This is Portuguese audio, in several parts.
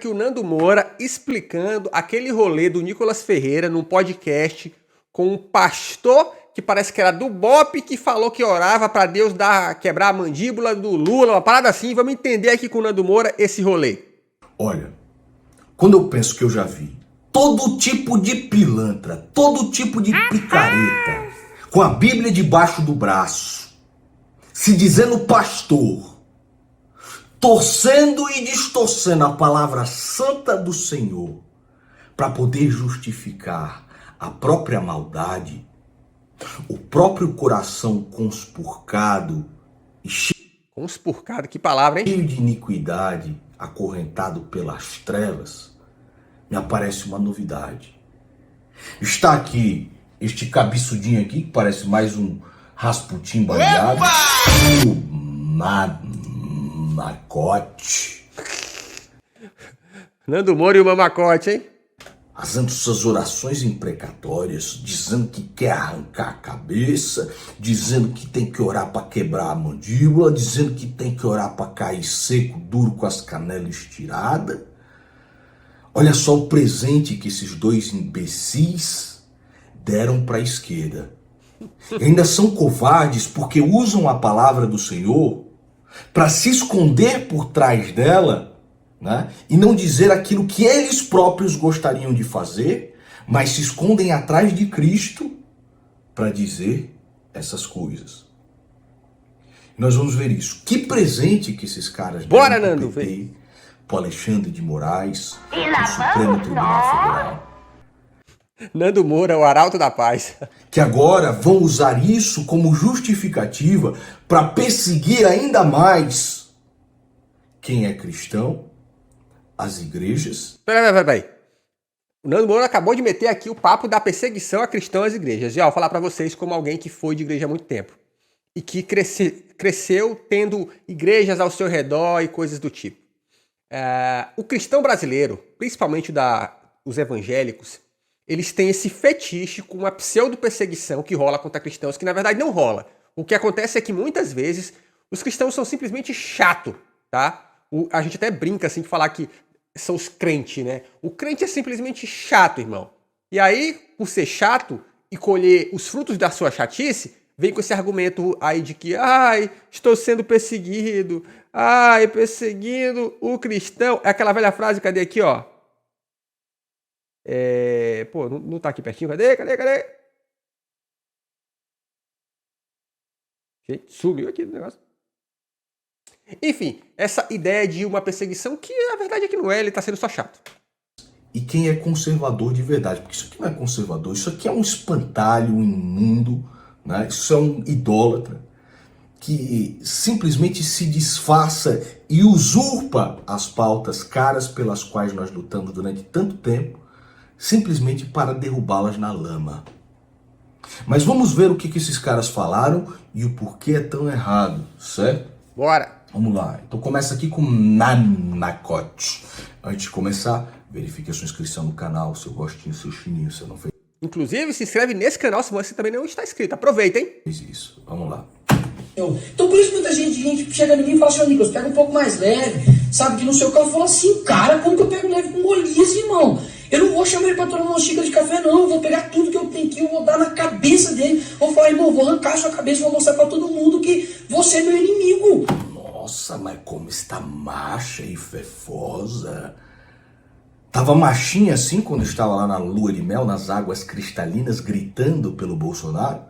aqui o Nando Moura explicando aquele rolê do Nicolas Ferreira num podcast com um pastor que parece que era do BOPE, que falou que orava pra Deus quebrar a mandíbula do Lula, uma parada assim. Vamos entender aqui com o Nando Moura esse rolê. Olha, quando eu penso que eu já vi todo tipo de pilantra, todo tipo de picareta, com a Bíblia debaixo do braço, se dizendo pastor, torcendo e distorcendo a palavra santa do Senhor para poder justificar a própria maldade, o próprio coração conspurcado e Conspurcado, que palavra, hein? cheio de iniquidade, acorrentado pelas trevas, me aparece uma novidade. Está aqui este cabeçudinho aqui, que parece mais um Rasputin baleado, o Macote. Nando Moura e o Mamacote, hein? Fazendo suas orações imprecatórias, dizendo que quer arrancar a cabeça, dizendo que tem que orar para quebrar a mandíbula, dizendo que tem que orar para cair seco, duro, com as canelas estiradas. Olha só o presente que esses dois imbecis deram para a esquerda. E ainda são covardes porque usam a palavra do Senhor para se esconder por trás dela, né? E não dizer aquilo que eles próprios gostariam de fazer, mas se escondem atrás de Cristo para dizer essas coisas. Nós vamos ver isso. Que presente que esses caras Bora, deram Nando, pro PT, pro Alexandre de Moraes, pro Supremo Tribunal Federal. Nando Moura, o arauto da paz. Que agora vão usar isso como justificativa para perseguir ainda mais quem é cristão, as igrejas. Peraí. O Nando Moura acabou de meter aqui o papo da perseguição a cristãos às igrejas. E ó, vou falar pra vocês como alguém que foi de igreja há muito tempo. E que cresceu tendo igrejas ao seu redor e coisas do tipo. O cristão brasileiro, principalmente os evangélicos, eles têm esse fetiche com uma pseudo-perseguição que rola contra cristãos, que na verdade não rola. O que acontece é que muitas vezes os cristãos são simplesmente chato, tá? A gente até brinca assim de falar que são os crentes, né? O crente é simplesmente chato, irmão. E aí, por ser chato e colher os frutos da sua chatice, vem com esse argumento aí de que, estou sendo perseguido, perseguindo o cristão. É aquela velha frase, cadê aqui, ó? Não tá aqui pertinho, cadê? Gente, sumiu aqui do negócio. Enfim, essa ideia de uma perseguição que a verdade é que não é, ele tá sendo só chato. E quem é conservador de verdade, porque isso aqui não é conservador, isso aqui é um espantalho imundo, né? Isso é um idólatra que simplesmente se disfarça e usurpa as pautas caras pelas quais nós lutamos durante tanto tempo, simplesmente para derrubá-las na lama. Mas vamos ver o que esses caras falaram e o porquê é tão errado, certo? Bora! Vamos lá. Então começa aqui com Nanacote. Antes de começar, verifique a sua inscrição no canal, seu gostinho, seu chininho, se não fez Inclusive, se inscreve nesse canal se você também não está inscrito. Aproveita, hein? isso. Vamos lá. Então por isso muita gente chega em mim e fala assim, Nicolas, pega um pouco mais leve, sabe, que não sei o que. Eu falo assim, cara, como que eu pego leve com Golias, irmão? Eu não vou chamar ele pra tomar uma xícara de café, não. Eu vou pegar tudo que eu tenho aqui, eu vou dar na cabeça dele. Vou falar, irmão, vou arrancar a sua cabeça, vou mostrar pra todo mundo que você é meu inimigo. Nossa, mas como está macha e fefosa. Tava machinha assim quando estava lá na lua de mel, nas águas cristalinas, gritando pelo Bolsonaro.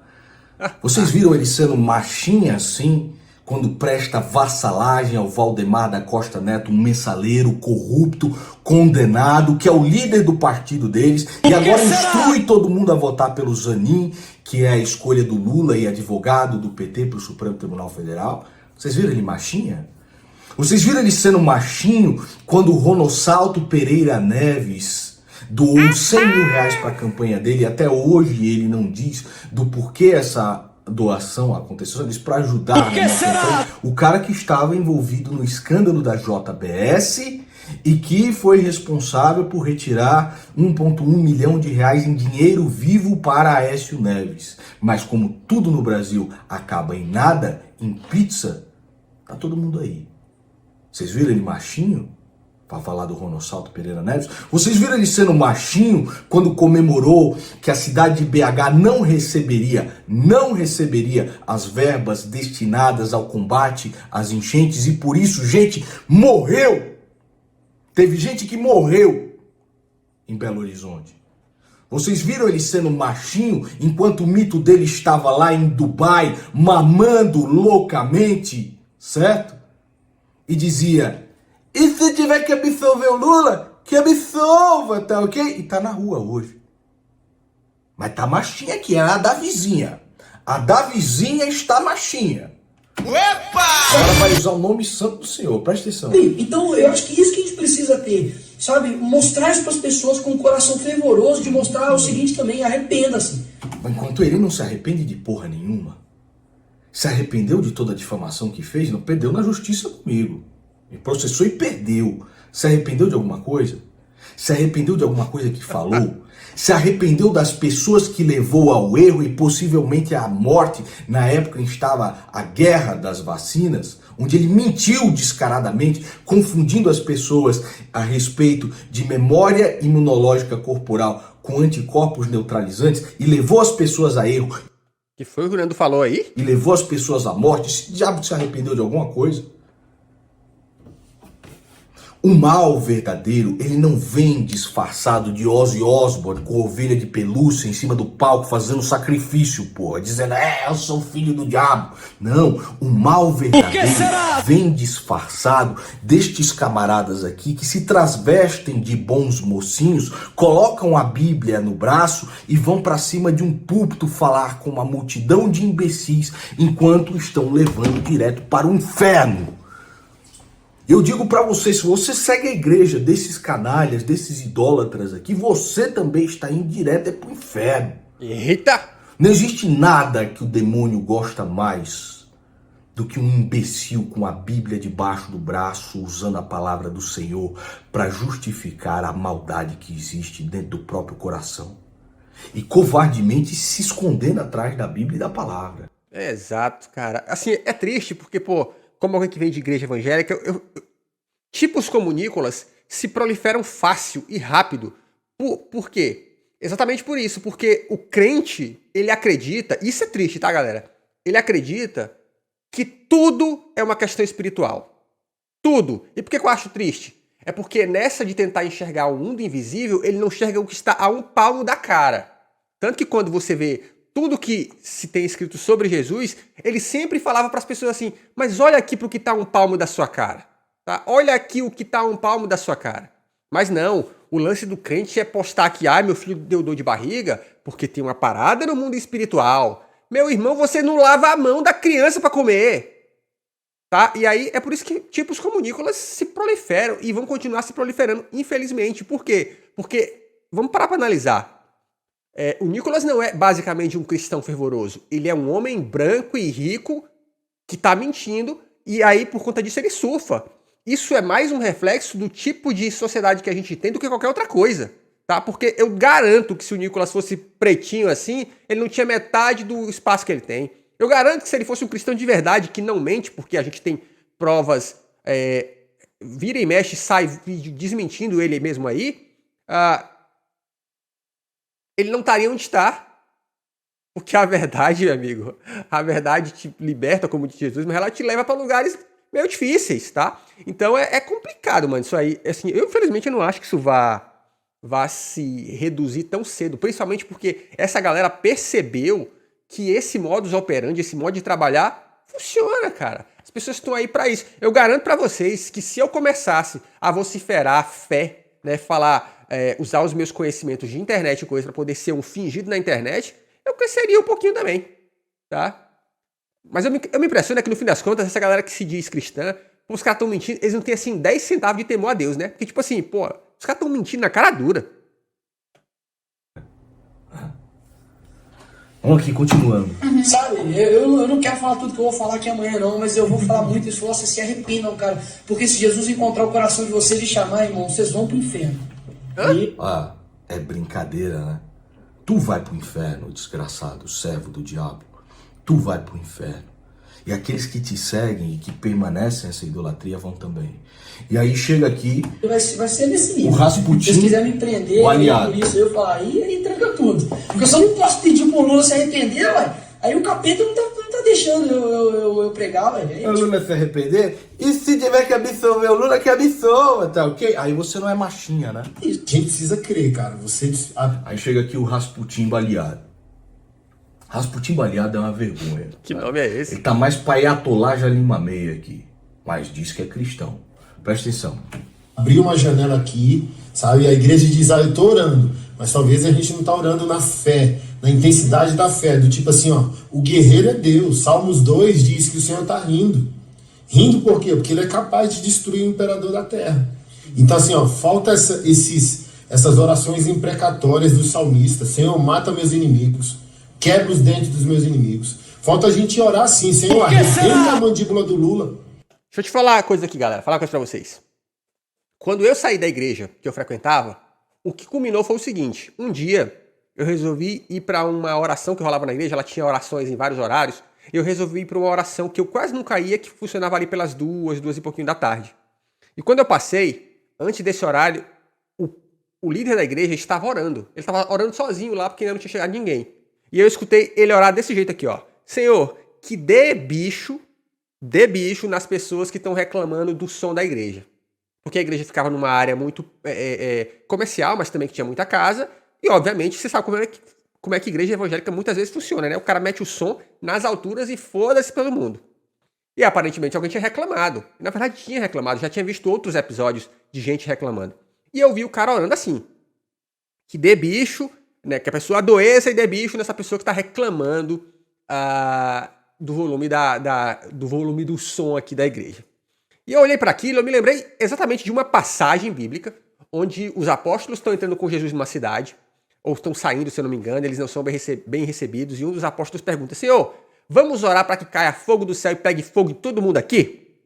Vocês viram ele sendo machinha assim quando presta vassalagem ao Valdemar da Costa Neto, um mensaleiro corrupto, condenado, que é o líder do partido deles, e agora instrui todo mundo a votar pelo Zanin, que é a escolha do Lula e advogado do PT para o Supremo Tribunal Federal? Vocês viram ele machinha? Vocês viram ele sendo machinho quando o Ronossalto Pereira Neves doou 100 mil reais para a campanha dele e até hoje ele não diz do porquê essa doação aconteceu, só diz para ajudar na campanha o cara que estava envolvido no escândalo da JBS e que foi responsável por retirar 1,1 milhão de reais em dinheiro vivo para Aécio Neves. Mas como tudo no Brasil acaba em nada, em pizza, tá todo mundo aí. Vocês viram ele machinho? para falar do Ronossalto Pereira Neves. Vocês viram ele sendo machinho quando comemorou que a cidade de BH não receberia as verbas destinadas ao combate às enchentes e por isso gente morreu. Teve gente que morreu em Belo Horizonte. Vocês viram ele sendo machinho enquanto o mito dele estava lá em Dubai mamando loucamente, certo? E dizia: e se tiver que absolver o Lula, que absolva, tá ok? E tá na rua hoje. Mas tá machinha aqui, é a da vizinha. A da vizinha está machinha. Opa! Agora vai usar o nome santo do Senhor, presta atenção. Então eu acho que isso que a gente precisa ter, sabe? Mostrar isso para as pessoas com um coração fervoroso, de mostrar o seguinte também: arrependa-se. Enquanto ele não se arrepende de porra nenhuma, se arrependeu de toda a difamação que fez, não perdeu na justiça comigo. Me processou e perdeu. Se arrependeu de alguma coisa? Se arrependeu de alguma coisa que falou? Se arrependeu das pessoas que levou ao erro e possivelmente à morte na época em que estava a guerra das vacinas, onde ele mentiu descaradamente, confundindo as pessoas a respeito de memória imunológica corporal com anticorpos neutralizantes e levou as pessoas a erro. Que foi o que o Nando falou aí? E levou as pessoas à morte. Esse diabo se arrependeu de alguma coisa? O mal verdadeiro, ele não vem disfarçado de Ozzy Osbourne com ovelha de pelúcia em cima do palco fazendo sacrifício, porra, dizendo: eu sou filho do diabo. Não, o mal verdadeiro vem disfarçado destes camaradas aqui que se transvestem de bons mocinhos, colocam a Bíblia no braço e vão pra cima de um púlpito falar com uma multidão de imbecis enquanto estão levando direto para o inferno. Eu digo pra você, se você segue a igreja desses canalhas, desses idólatras aqui, você também está indo direto pro inferno. Eita! Não existe nada que o demônio gosta mais do que um imbecil com a Bíblia debaixo do braço, usando a palavra do Senhor para justificar a maldade que existe dentro do próprio coração. E covardemente se escondendo atrás da Bíblia e da palavra. É, exato, cara. Assim, é triste porque, pô, como alguém que vem de igreja evangélica, tipos como Nicolas se proliferam fácil e rápido. Por quê? Exatamente por isso, porque o crente, ele acredita, isso é triste, tá, galera? Ele acredita que tudo é uma questão espiritual. Tudo. E por que eu acho triste? É porque nessa de tentar enxergar o mundo invisível, ele não enxerga o que está a um palmo da cara. Tanto que quando você vê tudo que se tem escrito sobre Jesus, ele sempre falava para as pessoas assim: mas olha aqui para o que está a um palmo da sua cara. Tá? Olha aqui o que está a um palmo da sua cara. Mas não, o lance do crente é postar que meu filho deu dor de barriga porque tem uma parada no mundo espiritual. Meu irmão, você não lava a mão da criança para comer. Tá? E aí é por isso que tipos como Nicolas se proliferam e vão continuar se proliferando, infelizmente. Por quê? Porque, vamos parar para analisar. O Nicolas não é basicamente um cristão fervoroso. Ele é um homem branco e rico que está mentindo e aí, por conta disso, ele surfa. Isso é mais um reflexo do tipo de sociedade que a gente tem do que qualquer outra coisa. Tá? Porque eu garanto que se o Nicolas fosse pretinho assim, ele não tinha metade do espaço que ele tem. Eu garanto que se ele fosse um cristão de verdade, que não mente, porque a gente tem provas, vira e mexe, sai desmentindo ele mesmo aí, ele não estaria onde está. Porque a verdade, meu amigo, a verdade te liberta, como diz Jesus, mas ela te leva para lugares meio difíceis, tá? Então é complicado, mano, isso aí. Assim, eu, infelizmente, não acho que isso vá se reduzir tão cedo, principalmente porque essa galera percebeu que esse modus operandi, esse modo de trabalhar, funciona, cara. As pessoas estão aí para isso. Eu garanto para vocês que se eu começasse a vociferar a fé, né, falar, usar os meus conhecimentos de internet e coisa para poder ser um fingido na internet, eu cresceria um pouquinho também, tá? Mas eu me impressiono que no fim das contas, essa galera que se diz cristã, os caras estão mentindo, eles não têm assim 10 centavos de temor a Deus, né? Porque tipo assim, pô, os caras estão mentindo na cara dura. Vamos aqui, continuando. Sabe, eu não quero falar tudo que eu vou falar aqui amanhã não, mas eu vou falar muito isso. Vocês se arrependam, cara. Porque se Jesus encontrar o coração de vocês e chamar, irmão, vocês vão pro inferno. É brincadeira, né? Tu vai pro inferno, desgraçado, servo do diabo. Tu vai pro inferno. E aqueles que te seguem e que permanecem nessa idolatria vão também. E aí chega aqui Vai ser nesse nível. o Rasputin, se vocês quiserem me prender, o aliado. por isso eu falar, aí tranca tudo. Porque eu só não posso pedir pro Lula se arrepender, ué. Aí o capeta não tá deixando eu pregar, ué. O Lula se arrepender? E se tiver que absolver o Lula, que absolva, tá ok? Aí você não é machinha, né? A gente precisa crer, cara. Aí chega aqui o Rasputin baleado. Rasputin baleado é uma vergonha. Que nome é esse? Ele tá mais pra Ayatollah Lima Meia aqui. Mas diz que é cristão. Presta atenção. Abrir uma janela aqui, sabe? A igreja diz, eu tô orando. Mas talvez a gente não tá orando na fé, na intensidade da fé. Do tipo assim, ó, o guerreiro é Deus. Salmos 2 diz que o Senhor tá rindo. Rindo por quê? Porque ele é capaz de destruir o imperador da terra. Então assim, ó, falta essas orações imprecatórias do salmista. Senhor, mata meus inimigos. Quebra os dentes dos meus inimigos. Falta a gente orar assim, Senhor, arrebenta a mandíbula do Lula. Deixa eu te falar uma coisa aqui, galera. Falar uma coisa pra vocês. Quando eu saí da igreja que eu frequentava, o que culminou foi o seguinte. Um dia, eu resolvi ir pra uma oração que rolava na igreja. Ela tinha orações em vários horários. Eu resolvi ir pra uma oração que eu quase nunca ia, que funcionava ali pelas 2 e pouquinho da tarde. E quando eu passei, antes desse horário, o líder da igreja estava orando. Ele estava orando sozinho lá, porque ainda não tinha chegado ninguém. E eu escutei ele orar desse jeito aqui, ó. Senhor, que dê bicho nas pessoas que estão reclamando do som da igreja. Porque a igreja ficava numa área muito comercial, mas também que tinha muita casa. E, obviamente, você sabe como é que igreja evangélica muitas vezes funciona, né? O cara mete o som nas alturas e foda-se todo mundo. E, aparentemente, alguém tinha reclamado. Na verdade, tinha reclamado. Já tinha visto outros episódios de gente reclamando. E eu vi o cara orando assim. Que dê bicho... Né, que a pessoa adoeça e dê bicho nessa pessoa que está reclamando do volume do som aqui da igreja. E eu olhei para aquilo e eu me lembrei exatamente de uma passagem bíblica onde os apóstolos estão entrando com Jesus numa cidade, ou estão saindo, se eu não me engano, eles não são bem recebidos, e um dos apóstolos pergunta, Senhor, vamos orar para que caia fogo do céu e pegue fogo em todo mundo aqui?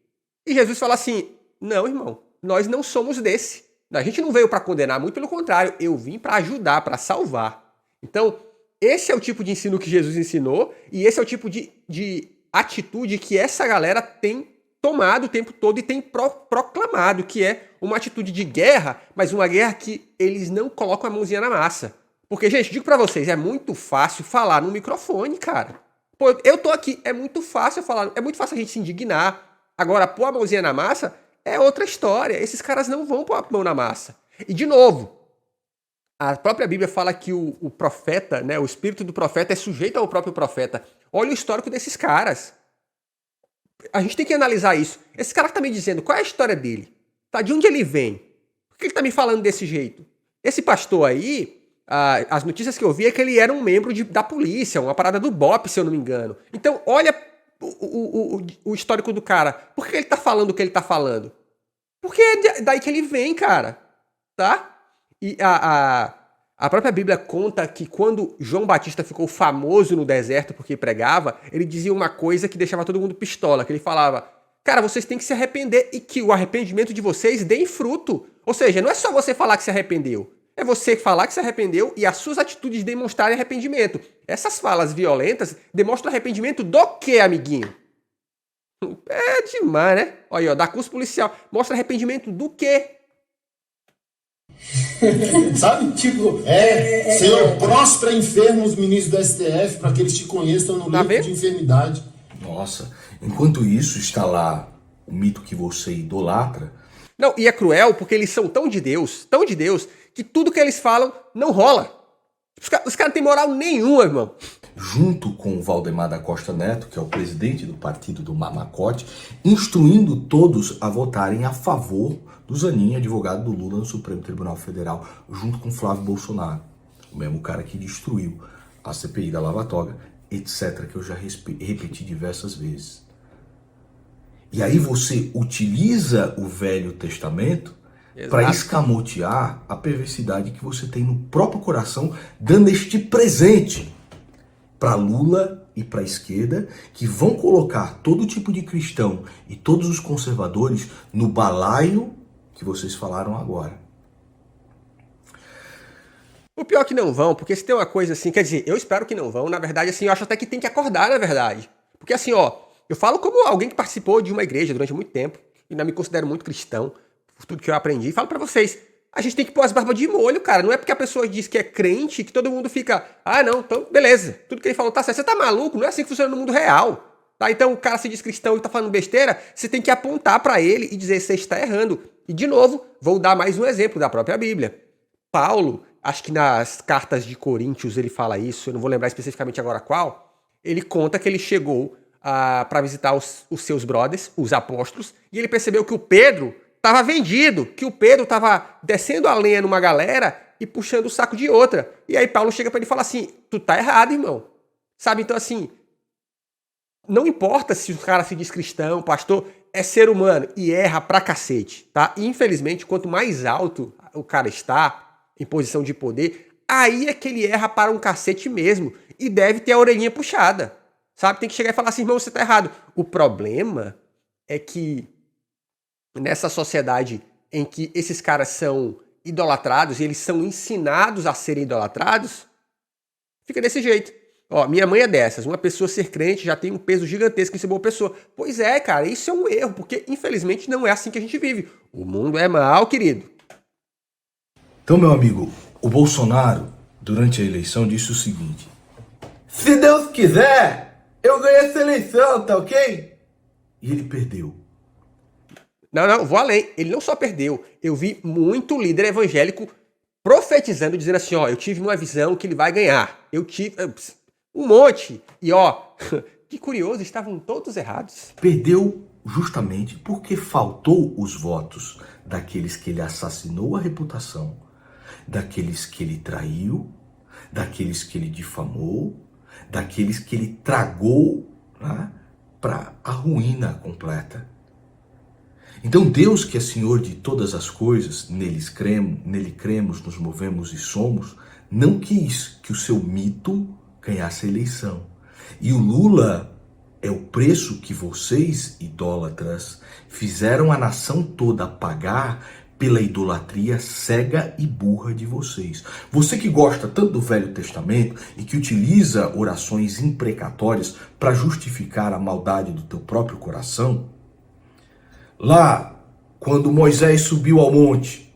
E Jesus fala assim, não, irmão, nós não somos desse. A gente não veio para condenar, muito pelo contrário, eu vim para ajudar, para salvar. Então, esse é o tipo de ensino que Jesus ensinou e esse é o tipo de atitude que essa galera tem tomado o tempo todo e tem proclamado, que é uma atitude de guerra, mas uma guerra que eles não colocam a mãozinha na massa. Porque, gente, digo para vocês, é muito fácil falar no microfone, cara. Pô, eu tô aqui, é muito fácil falar, é muito fácil a gente se indignar. Agora, pôr a mãozinha na massa... é outra história. Esses caras não vão pôr a mão na massa. E, de novo, a própria Bíblia fala que o profeta, né, o espírito do profeta é sujeito ao próprio profeta. Olha o histórico desses caras. A gente tem que analisar isso. Esse cara que tá me dizendo, qual é a história dele? Tá, de onde ele vem? Por que ele tá me falando desse jeito? Esse pastor aí, as notícias que eu vi é que ele era um membro da polícia, uma parada do BOP, se eu não me engano. Então, olha o histórico do cara. Por que ele tá falando o que ele tá falando? Porque é daí que ele vem, cara. Tá? E a própria Bíblia conta que quando João Batista ficou famoso no deserto porque pregava, ele dizia uma coisa que deixava todo mundo pistola, que ele falava, cara, vocês têm que se arrepender e que o arrependimento de vocês dê fruto. Ou seja, não é só você falar que se arrependeu, é você falar que se arrependeu e as suas atitudes demonstrarem arrependimento. Essas falas violentas demonstram arrependimento do quê, amiguinho? É demais, né? Olha aí, ó, da curso policial. Mostra arrependimento do quê? Sabe? Tipo, Senhor, próspera enfermos, ministros do STF, para que eles te conheçam no livro de enfermidade. Nossa, enquanto isso está lá o mito que você idolatra. Não, e é cruel porque eles são tão de Deus, que tudo que eles falam não rola. Os caras não têm moral nenhuma, irmão. Junto com o Valdemar da Costa Neto, que é o presidente do partido do Mamacote, instruindo todos a votarem a favor do Zanin, advogado do Lula no Supremo Tribunal Federal, junto com Flávio Bolsonaro, o mesmo cara que destruiu a CPI da Lava Toga, etc., que eu já repeti diversas vezes. E aí você utiliza o Velho Testamento para escamotear a perversidade que você tem no próprio coração, dando este presente para Lula e para a esquerda, que vão colocar todo tipo de cristão e todos os conservadores no balaio que vocês falaram agora. O pior é que não vão, porque se tem uma coisa assim, quer dizer, eu espero que não vão, na verdade, assim, eu acho até que tem que acordar, na verdade. Porque assim, ó, eu falo como alguém que participou de uma igreja durante muito tempo, e ainda me considero muito cristão, por tudo que eu aprendi, e falo pra vocês, a gente tem que pôr as barbas de molho, cara. Não é porque a pessoa diz que é crente que todo mundo fica, ah, não, então beleza, tudo que ele falou tá certo. Você tá maluco? Não é assim que funciona no mundo real. Tá? Então o cara se diz cristão e tá falando besteira, você tem que apontar pra ele e dizer, você está errando. E de novo, vou dar mais um exemplo da própria Bíblia. Paulo, acho que nas cartas de Coríntios ele fala isso, eu não vou lembrar especificamente agora qual, ele conta que ele chegou para visitar os seus brothers, os apóstolos, e ele percebeu que o Pedro estava vendido, que o Pedro estava descendo a lenha numa galera e puxando o saco de outra. E aí Paulo chega para ele e fala assim, tu tá errado, irmão. Sabe, então assim, não importa se o cara se diz cristão, pastor, é ser humano e erra pra cacete, tá? E, infelizmente, quanto mais alto o cara está, em posição de poder, aí é que ele erra para um cacete mesmo e deve ter a orelhinha puxada, sabe? Tem que chegar e falar assim, irmão, você tá errado. O problema é que nessa sociedade em que esses caras são idolatrados e eles são ensinados a serem idolatrados, fica desse jeito. Ó, minha mãe é dessas, uma pessoa ser crente já tem um peso gigantesco em ser boa pessoa. Pois é, cara, isso é um erro, porque infelizmente não é assim que a gente vive. O mundo é mau, querido. Então, meu amigo, o Bolsonaro, durante a eleição, disse o seguinte: se Deus quiser, eu ganho essa eleição, tá ok? E ele perdeu. Não, vou além. Ele não só perdeu. Eu vi muito líder evangélico profetizando, dizendo assim, ó, eu tive uma visão que ele vai ganhar. Eu tive um monte. E ó, que curioso, estavam todos errados. Perdeu justamente porque faltou os votos daqueles que ele assassinou a reputação, daqueles que ele traiu, daqueles que ele difamou, daqueles que ele tragou, né, para a ruína completa. Então Deus, que é Senhor de todas as coisas, nele cremos, nos movemos e somos, não quis que o seu mito ganhasse a eleição. E o Lula é o preço que vocês, idólatras, fizeram a nação toda pagar pela idolatria cega e burra de vocês. Você que gosta tanto do Velho Testamento e que utiliza orações imprecatórias para justificar a maldade do teu próprio coração, lá, quando Moisés subiu ao monte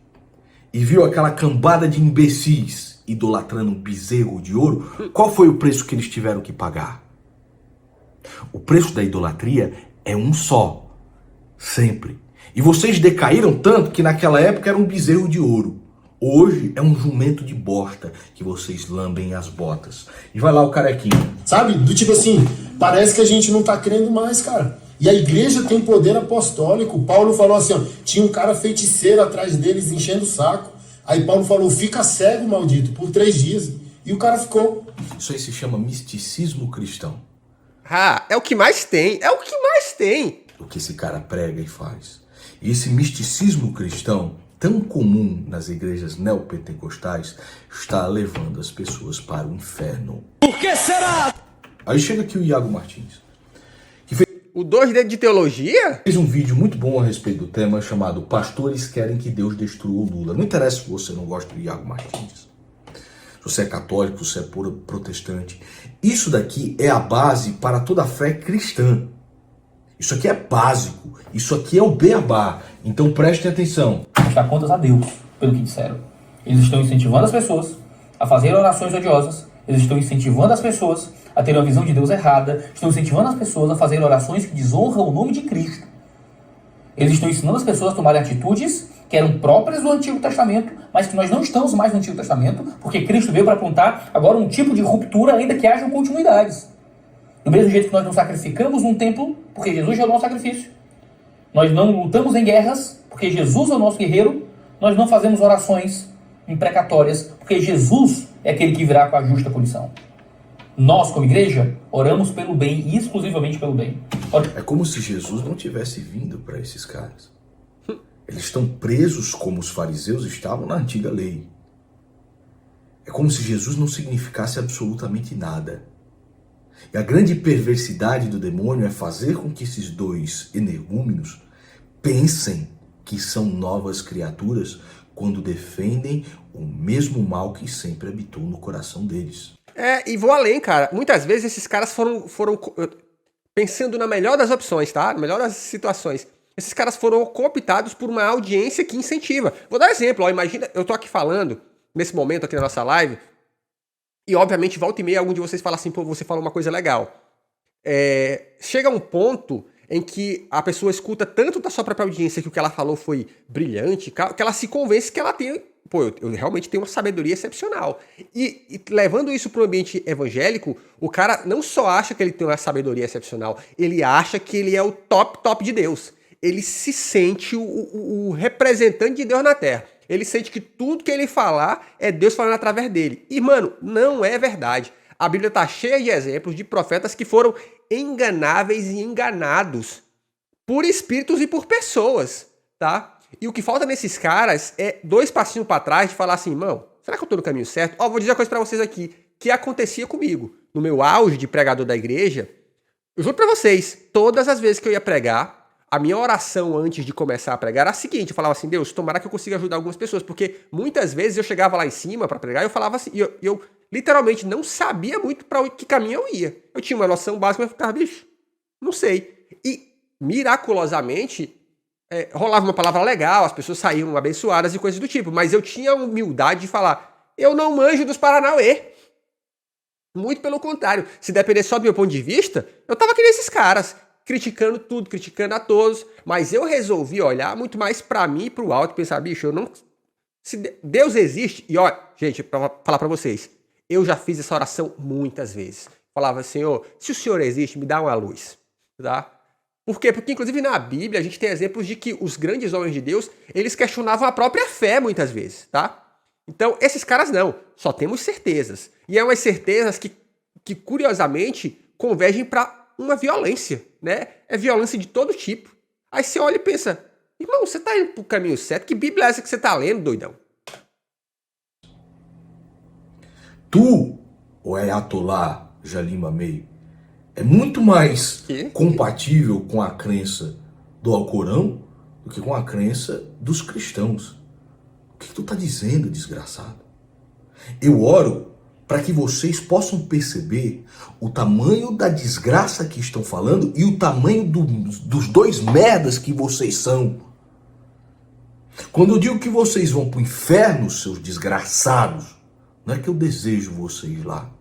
e viu aquela cambada de imbecis idolatrando um bezerro de ouro, qual foi o preço que eles tiveram que pagar? O preço da idolatria é um só, sempre. E vocês decaíram tanto que naquela época era um bezerro de ouro. Hoje é um jumento de bosta que vocês lambem as botas. E vai lá o carequinho. Sabe? Do tipo assim, parece que a gente não tá crendo mais, cara. E a igreja tem poder apostólico. Paulo falou assim, ó, tinha um cara feiticeiro atrás deles enchendo o saco. Aí Paulo falou, fica cego, maldito, por 3 dias. E o cara ficou. Isso aí se chama misticismo cristão. Ah, é o que mais tem, é o que mais tem. O que esse cara prega e faz. E esse misticismo cristão, tão comum nas igrejas neopentecostais, está levando as pessoas para o inferno. Por que será? Aí chega aqui o Iago Martins, O 2 dedos de teologia? fez um vídeo muito bom a respeito do tema chamado Pastores Querem que Deus Destrua o Lula. Não interessa se você não gosta do Iago Martins, se você é católico, se você é protestante. Isso daqui é a base para toda a fé cristã. Isso aqui é básico. Isso aqui é o beabá. Então prestem atenção. Prestar contas a Deus pelo que disseram. Eles estão incentivando as pessoas a fazer orações odiosas. Eles estão incentivando as pessoas a ter uma visão de Deus errada. Estão incentivando as pessoas a fazer orações que desonram o nome de Cristo. Eles estão ensinando as pessoas a tomarem atitudes que eram próprias do Antigo Testamento, mas que nós não estamos mais no Antigo Testamento, porque Cristo veio para apontar agora um tipo de ruptura, ainda que hajam continuidades. Do mesmo jeito que nós não sacrificamos um templo, porque Jesus é o nosso sacrifício. Nós não lutamos em guerras, porque Jesus é o nosso guerreiro. Nós não fazemos orações imprecatórias, porque Jesus é aquele que virá com a justa punição. Nós, como igreja, oramos pelo bem e exclusivamente pelo bem. É como se Jesus não tivesse vindo para esses caras. Eles estão presos como os fariseus estavam na antiga lei. É como se Jesus não significasse absolutamente nada. E a grande perversidade do demônio é fazer com que esses dois energúmenos pensem que são novas criaturas quando defendem o mesmo mal que sempre habitou no coração deles. É, e vou além, cara. Muitas vezes esses caras foram pensando na melhor das opções, tá? Na melhor das situações. Esses caras foram cooptados por uma audiência que incentiva. Vou dar um exemplo, ó, imagina, eu tô aqui falando, nesse momento aqui na nossa live, e obviamente volta e meia algum de vocês fala assim, pô, você falou uma coisa legal. Chega um ponto em que a pessoa escuta tanto da sua própria audiência que o que ela falou foi brilhante, que ela se convence que ela tem, pô, eu realmente tenho uma sabedoria excepcional. E levando isso para o ambiente evangélico, o cara não só acha que ele tem uma sabedoria excepcional, ele acha que ele é o top de Deus. Ele se sente o representante de Deus na Terra. Ele sente que tudo que ele falar é Deus falando através dele. E, mano, não é verdade. A Bíblia está cheia de exemplos de profetas que foram enganáveis e enganados por espíritos e por pessoas, tá? E o que falta nesses caras é 2 passinhos para trás de falar assim, irmão, será que eu tô no caminho certo? Ó, vou dizer uma coisa para vocês aqui, que acontecia comigo. No meu auge de pregador da igreja, eu juro para vocês, todas as vezes que eu ia pregar, a minha oração antes de começar a pregar era a seguinte, eu falava assim, Deus, tomara que eu consiga ajudar algumas pessoas, porque muitas vezes eu chegava lá em cima para pregar e eu falava assim, eu literalmente não sabia muito para que caminho eu ia. Eu tinha uma noção básica, mas eu ficava, bicho, não sei. E, miraculosamente, rolava uma palavra legal, as pessoas saíam abençoadas e coisas do tipo, mas eu tinha a humildade de falar, eu não manjo dos Paranauê. Muito pelo contrário, se depender só do meu ponto de vista, eu tava que nesses caras, criticando tudo, criticando a todos, mas eu resolvi olhar muito mais pra mim e pro alto e pensar, bicho, eu não... Se Deus existe, e ó, gente, pra falar pra vocês, eu já fiz essa oração muitas vezes. Falava, Senhor, se o Senhor existe, me dá uma luz, tá? Por quê? Porque, inclusive, na Bíblia, a gente tem exemplos de que os grandes homens de Deus, eles questionavam a própria fé, muitas vezes, tá? Então, esses caras não. Só temos certezas. E é umas certezas que curiosamente, convergem para uma violência, né? É violência de todo tipo. Aí você olha e pensa, irmão, você tá indo pro caminho certo? Que Bíblia é essa que você tá lendo, doidão? Tu, o Ayatollah Jalima Mei, é muito mais compatível com a crença do Alcorão do que com a crença dos cristãos. O que tu tá dizendo, desgraçado? Eu oro para que vocês possam perceber o tamanho da desgraça que estão falando e o tamanho dos 2 merdas que vocês são. Quando eu digo que vocês vão pro inferno, seus desgraçados, não é que eu desejo vocês lá.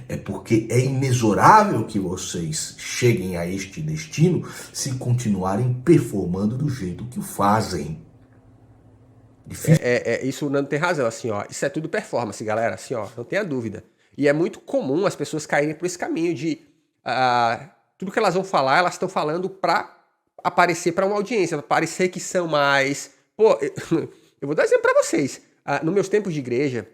É porque é inexorável que vocês cheguem a este destino se continuarem performando do jeito que o fazem. Isso o Nando tem razão, assim, ó. Isso é tudo performance, galera, assim, ó, não tenha dúvida. E é muito comum as pessoas caírem por esse caminho de tudo que elas vão falar, elas estão falando pra aparecer pra uma audiência, pra parecer que são mais... Pô, eu vou dar exemplo pra vocês. Nos meus tempos de igreja,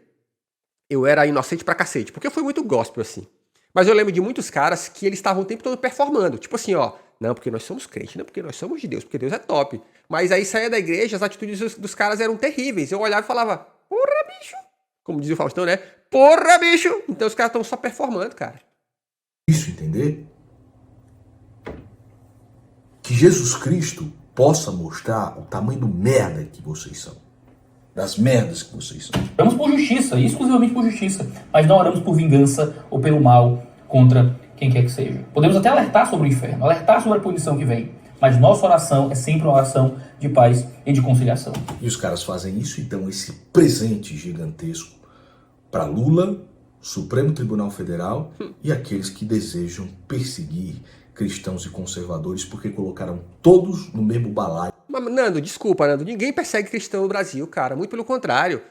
eu era inocente pra cacete, porque eu fui muito gospel, assim. Mas eu lembro de muitos caras que eles estavam o tempo todo performando. Tipo assim, ó, não, porque nós somos crentes, não, porque nós somos de Deus, porque Deus é top. Mas aí saía da igreja, as atitudes dos caras eram terríveis. Eu olhava e falava, porra, bicho. Como dizia o Faustão, né? Porra, bicho. Então os caras estão só performando, cara. Isso, entender? Que Jesus Cristo possa mostrar o tamanho do merda que vocês são. Das merdas que vocês são. Oramos por justiça, exclusivamente por justiça, mas não oramos por vingança ou pelo mal contra quem quer que seja. Podemos até alertar sobre o inferno, alertar sobre a punição que vem, mas nossa oração é sempre uma oração de paz e de conciliação. E os caras fazem isso e dão esse presente gigantesco para Lula, Supremo Tribunal Federal e aqueles que desejam perseguir cristãos e conservadores porque colocaram todos no mesmo balaio. Mas, Nando, desculpa, Nando, ninguém persegue cristão no Brasil, cara. Muito pelo contrário.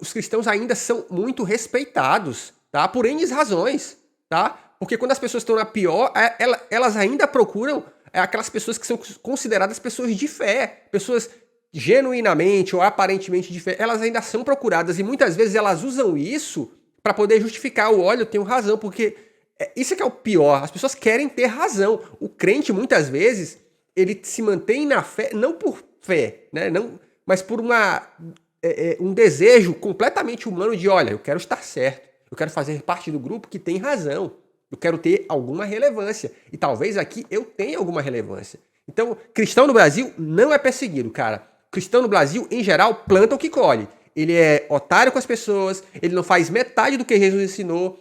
Os cristãos ainda são muito respeitados, tá? Por N razões, tá? Porque quando as pessoas estão na pior, elas ainda procuram aquelas pessoas que são consideradas pessoas de fé, pessoas genuinamente ou aparentemente de fé, elas ainda são procuradas e muitas vezes elas usam isso para poder justificar olha, eu tenho razão, porque isso é que é o pior, as pessoas querem ter razão. O crente, muitas vezes, ele se mantém na fé, não por fé, né? Não, mas por um desejo completamente humano de, olha, eu quero estar certo, eu quero fazer parte do grupo que tem razão, eu quero ter alguma relevância. E talvez aqui eu tenha alguma relevância. Então, cristão no Brasil não é perseguido, cara. Cristão no Brasil, em geral, planta o que colhe. Ele é otário com as pessoas, ele não faz metade do que Jesus ensinou.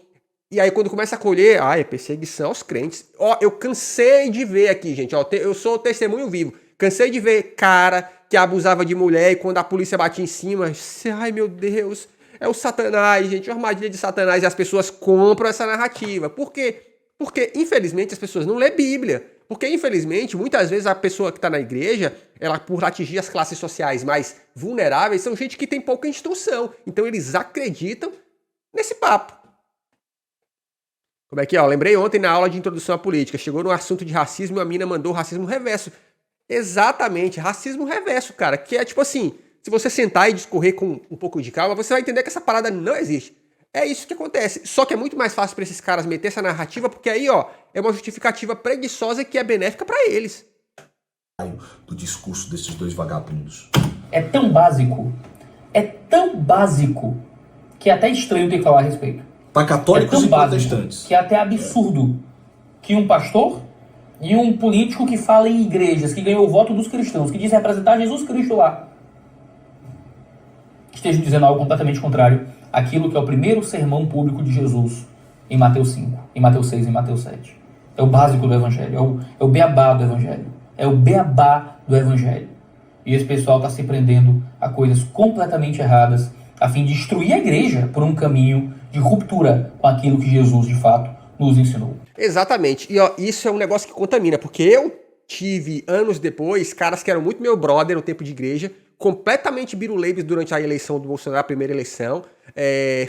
E aí quando começa a colher, é perseguição aos crentes. Ó, eu cansei de ver aqui, gente, ó, eu sou testemunho vivo. Cansei de ver cara que abusava de mulher e quando a polícia batia em cima, ai meu Deus, é o Satanás, gente, a armadilha de Satanás, e as pessoas compram essa narrativa. Por quê? Porque, infelizmente, as pessoas não lêem Bíblia. Porque, infelizmente, muitas vezes a pessoa que está na igreja, ela, por atingir as classes sociais mais vulneráveis, são gente que tem pouca instrução. Então, eles acreditam nesse papo. Como é que é? Lembrei ontem na aula de introdução à política. Chegou no assunto de racismo e a mina mandou racismo reverso. Exatamente, racismo reverso, cara. Que é tipo assim, se você sentar e discorrer com um pouco de calma, você vai entender que essa parada não existe. É isso que acontece. Só que é muito mais fácil para esses caras meter essa narrativa, porque aí, ó, é uma justificativa preguiçosa que é benéfica para eles. Do discurso desses dois vagabundos. É tão básico, que é até estranho ter que falar a respeito. Para católicos e básico, protestantes. que é até absurdo que um pastor e um político que fala em igrejas, que ganhou o voto dos cristãos, que diz representar Jesus Cristo lá, estejam dizendo algo completamente contrário àquilo que é o primeiro sermão público de Jesus em Mateus 5, em Mateus 6, em Mateus 7. É o básico do evangelho, é o beabá do evangelho. É o beabá do evangelho. E esse pessoal está se prendendo a coisas completamente erradas a fim de destruir a igreja por um caminho de ruptura com aquilo que Jesus, de fato, nos ensinou. Exatamente. E ó, isso é um negócio que contamina, porque eu tive, anos depois, caras que eram muito meu brother no tempo de igreja, completamente biruleibes durante a eleição do Bolsonaro, a primeira eleição,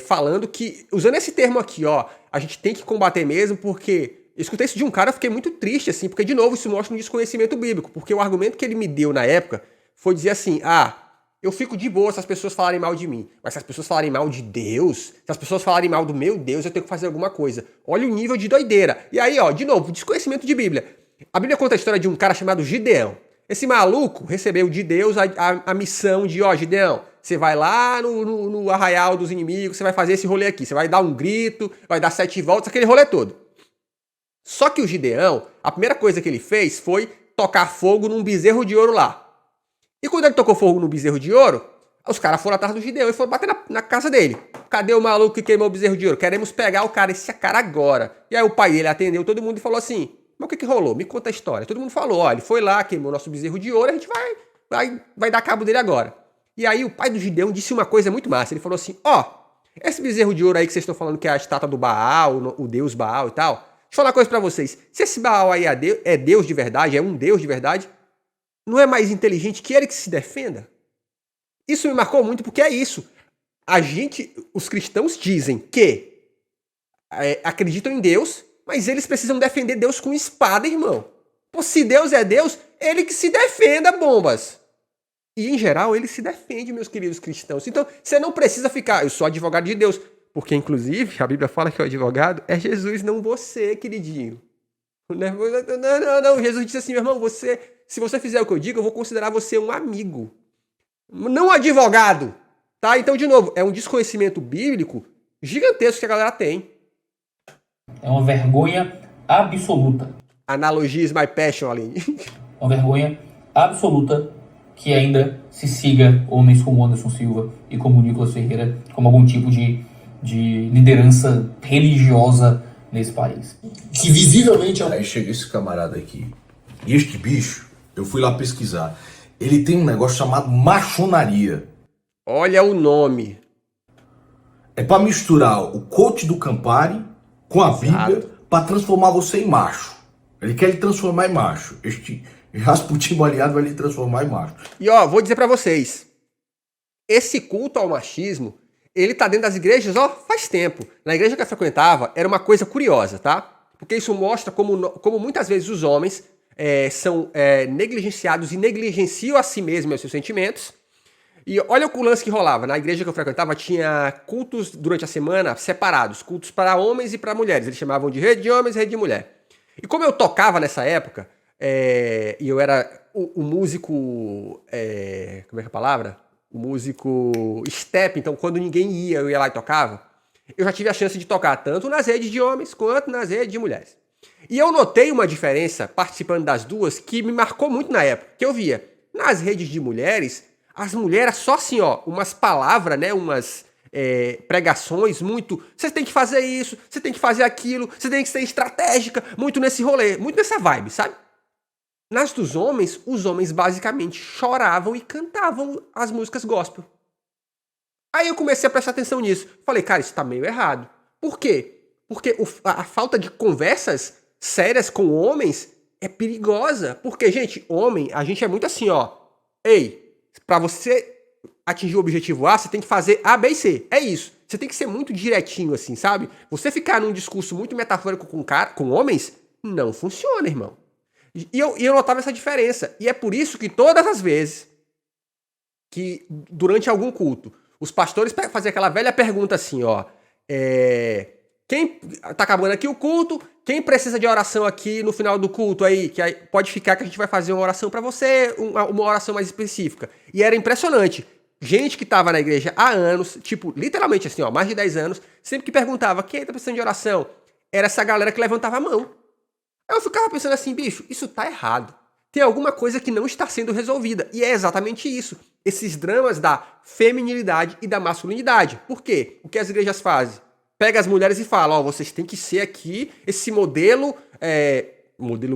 falando que, usando esse termo aqui, ó, a gente tem que combater mesmo, porque eu escutei isso de um cara, eu fiquei muito triste, assim, porque, de novo, isso mostra um desconhecimento bíblico, porque o argumento que ele me deu na época foi dizer assim, eu fico de boa se as pessoas falarem mal de mim, mas se as pessoas falarem mal de Deus, se as pessoas falarem mal do meu Deus, eu tenho que fazer alguma coisa. Olha o nível de doideira. E aí, ó, de novo, desconhecimento de Bíblia. A Bíblia conta a história de um cara chamado Gideão. Esse maluco recebeu de Deus a missão de, Gideão, você vai lá no arraial dos inimigos, você vai fazer esse rolê aqui, você vai dar um grito, vai dar 7 voltas, aquele rolê todo. Só que o Gideão, a primeira coisa que ele fez foi tocar fogo num bezerro de ouro lá. E quando ele tocou fogo no bezerro de ouro, os caras foram atrás do Gideão e foram bater na casa dele. Cadê o maluco que queimou o bezerro de ouro? Queremos pegar esse cara agora. E aí o pai dele atendeu todo mundo e falou assim, mas o que rolou? Me conta a história. Todo mundo falou, ele foi lá, queimou nosso bezerro de ouro, a gente vai dar cabo dele agora. E aí o pai do Gideão disse uma coisa muito massa. Ele falou assim, esse bezerro de ouro aí que vocês estão falando que é a estátua do Baal, o deus Baal e tal, deixa eu falar uma coisa pra vocês. Se esse Baal aí é Deus de verdade, é um Deus de verdade, não é mais inteligente que ele que se defenda? Isso me marcou muito porque é isso. Os cristãos dizem que acreditam em Deus, mas eles precisam defender Deus com espada, irmão. Pô, se Deus é Deus, ele que se defenda, bombas. E, em geral, ele se defende, meus queridos cristãos. Então, você não precisa ficar, eu sou advogado de Deus. Porque, inclusive, a Bíblia fala que o advogado é Jesus, não você, queridinho. Não. Jesus disse assim, meu irmão, se você fizer o que eu digo, eu vou considerar você um amigo. Não um advogado. Tá? Então, de novo, é um desconhecimento bíblico gigantesco que a galera tem. É uma vergonha absoluta. Analogia is my passion, Aline. Uma vergonha absoluta que ainda se siga homens como Anderson Silva e como Nicolas Ferreira como algum tipo de liderança religiosa nesse país. Que visivelmente... Aí chega esse camarada aqui. E este bicho, eu fui lá pesquisar. Ele tem um negócio chamado maçonaria. Olha o nome. É pra misturar o coach do Campari com a Bíblia pra transformar você em macho. Ele quer lhe transformar em macho. Este Rasputin baleado vai lhe transformar em macho. E vou dizer pra vocês. Esse culto ao machismo, ele tá dentro das igrejas, faz tempo. Na igreja que eu frequentava, era uma coisa curiosa, tá? Porque isso mostra como muitas vezes os homens são negligenciados e negligenciam a si mesmos e os seus sentimentos. E olha o lance que rolava. Na igreja que eu frequentava, tinha cultos durante a semana separados. Cultos para homens e para mulheres. Eles chamavam de rede de homens e rede de mulher. E como eu tocava nessa época, e eu era o músico... como é que é a palavra? O músico step. Então, quando ninguém ia, eu ia lá e tocava. Eu já tive a chance de tocar tanto nas redes de homens quanto nas redes de mulheres. E eu notei uma diferença, participando das duas, que me marcou muito na época. Que eu via, nas redes de mulheres... As mulheres só assim, umas palavras, né, umas pregações muito, você tem que fazer isso, você tem que fazer aquilo, você tem que ser estratégica, muito nesse rolê, muito nessa vibe, sabe? Nas dos homens, os homens basicamente choravam e cantavam as músicas gospel. Aí eu comecei a prestar atenção nisso. Falei, cara, isso tá meio errado. Por quê? Porque a falta de conversas sérias com homens é perigosa. Porque, gente, homem, a gente é muito assim, ó. Ei, pra você atingir o objetivo A, você tem que fazer A, B e C. É isso. Você tem que ser muito direitinho, assim, sabe? Você ficar num discurso muito metafórico com homens, não funciona, irmão. E eu notava essa diferença. E é por isso que todas as vezes que, durante algum culto, os pastores faziam aquela velha pergunta assim, ó. Quem tá acabando aqui o culto, quem precisa de oração aqui no final do culto aí, que aí pode ficar que a gente vai fazer uma oração pra você, uma oração mais específica. E era impressionante. Gente que tava na igreja há anos, tipo, literalmente assim, ó, mais de 10 anos, sempre que perguntava quem tá precisando de oração, era essa galera que levantava a mão. Aí eu ficava pensando assim, bicho, isso tá errado. Tem alguma coisa que não está sendo resolvida. E é exatamente isso. Esses dramas da feminilidade e da masculinidade. Por quê? O que as igrejas fazem? Pega as mulheres e fala, ó, vocês têm que ser aqui esse modelo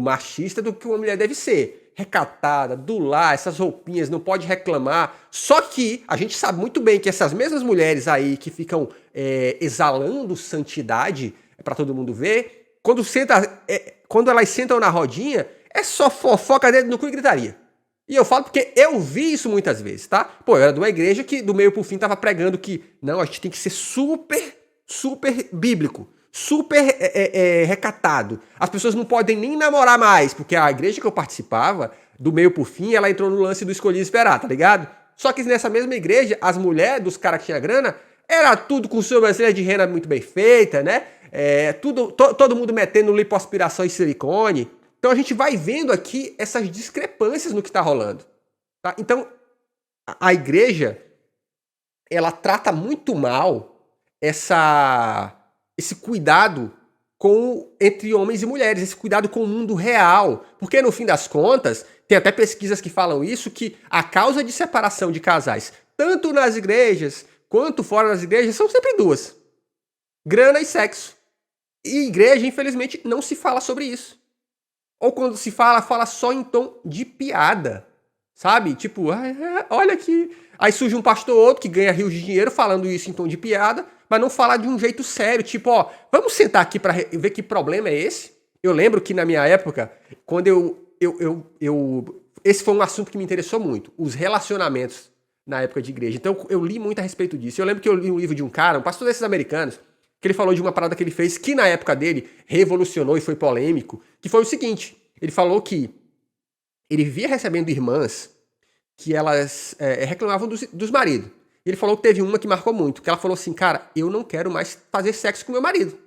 machista do que uma mulher deve ser. Recatada, do lar, essas roupinhas, não pode reclamar. Só que a gente sabe muito bem que essas mesmas mulheres aí que ficam exalando santidade para todo mundo ver, quando elas sentam na rodinha, é só fofoca dentro no cu e gritaria. E eu falo porque eu vi isso muitas vezes, tá? Pô, eu era de uma igreja que do meio pro fim tava pregando que, não, a gente tem que ser super bíblico, super recatado. As pessoas não podem nem namorar mais, porque a igreja que eu participava, do meio pro fim, ela entrou no lance do escolher e esperar, tá ligado? Só que nessa mesma igreja, as mulheres dos caras que tinham grana, era tudo com sobrancelha de rena muito bem feita, né? Todo mundo metendo lipoaspiração e silicone. Então a gente vai vendo aqui essas discrepâncias no que está rolando. Tá? Então a igreja, ela trata muito mal esse cuidado entre homens e mulheres, esse cuidado com o mundo real. Porque no fim das contas, tem até pesquisas que falam isso, que a causa de separação de casais, tanto nas igrejas quanto fora das igrejas, são sempre duas: grana e sexo. E igreja, infelizmente, não se fala sobre isso. Ou quando se fala só em tom de piada, sabe? Tipo, olha aqui. Aí surge um pastor ou outro que ganha rios de dinheiro falando isso em tom de piada, mas não falar de um jeito sério. Tipo, ó, vamos sentar aqui pra ver que problema é esse? Eu lembro que na minha época, quando esse foi um assunto que me interessou muito, os relacionamentos na época de igreja. Então eu li muito a respeito disso. Eu lembro que eu li um livro de um cara, um pastor desses americanos, que ele falou de uma parada que ele fez que na época dele revolucionou e foi polêmico, que foi o seguinte: ele falou que ele via recebendo irmãs que elas reclamavam dos maridos. E ele falou que teve uma que marcou muito, que ela falou assim, cara, eu não quero mais fazer sexo com meu marido.